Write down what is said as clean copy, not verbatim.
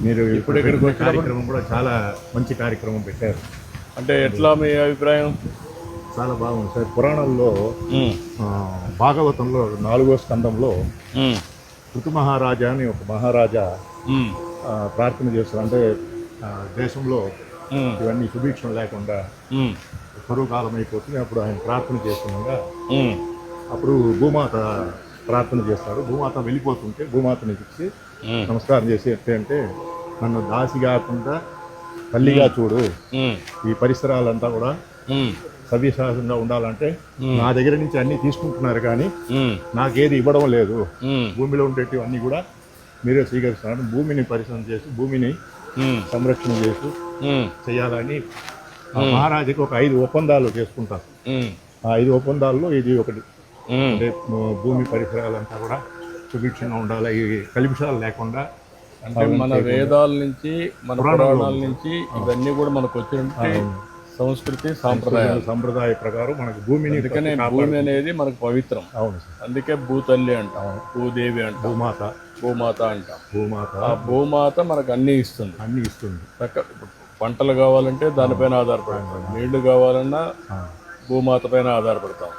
మీరు ఇప్పుడు ఇక్కడికి వచ్చినప్పుడు కార్యక్రమం కూడా చాలా మంచి కార్యక్రమం పెట్టారు. అంటే ఎట్లా మీ అభిప్రాయం? చాలా బాగుంది సార్. పురాణంలో భాగవతంలో 4వ స్కందంలో ఋతు మహారాజా అని ఒక మహారాజా ప్రార్థన చేస్తారు. అంటే దేశంలో ఇవన్నీ సుభిక్షం లేకుండా కరువు కాలం అయిపోతుంది. అప్పుడు ఆయన ప్రార్థన చేస్తుండగా అప్పుడు భూమాత ప్రార్థన చేస్తారు. భూమాత వెళ్ళిపోతుంటే భూమాతని ఇచ్చి నమస్కారం చేసి అంటే నన్ను దాసి కాకుండా తల్లిగా చూడు, ఈ పరిసరాలంతా కూడా సవ్యసాధంగా ఉండాలంటే నా దగ్గర నుంచి అన్ని తీసుకుంటున్నారు కానీ నాకేది ఇవ్వడం లేదు. భూమిలో ఉండేటివన్నీ కూడా మీరే స్వీకరిస్తున్నారు. భూమిని పరిశ్రమ చేసి భూమిని సంరక్షణ చేసి చేయాలని మహారాజుకి ఒక 5 ఒప్పందాలు చేసుకుంటారు. ఆ 5 ఒప్పందాల్లో ఇది ఒకటి. అంటే భూమి పరిసరాలంతా కూడా సుభిక్షంగా ఉండాలి, ఈ కలుషాలు లేకుండా. అంటే మన వేదాల నుంచి మన పురాణాల నుంచి ఇవన్నీ కూడా మనకు వచ్చినట్టు సంస్కృతి సంప్రదాయ ప్రకారం మనకు భూమిని, అందుకనే భూమి అనేది మనకు పవిత్రం. అవును సార్. అందుకే భూతల్లి అంటాం, భూదేవి అంటాం, భూమాత అంటాం. ఆ భూమాత మనకు అన్ని ఇస్తుంది. పంటలు కావాలంటే దానిపైన ఆధారపడతాం, నీళ్లు కావాలన్నా భూమాత పైన ఆధారపడతాం.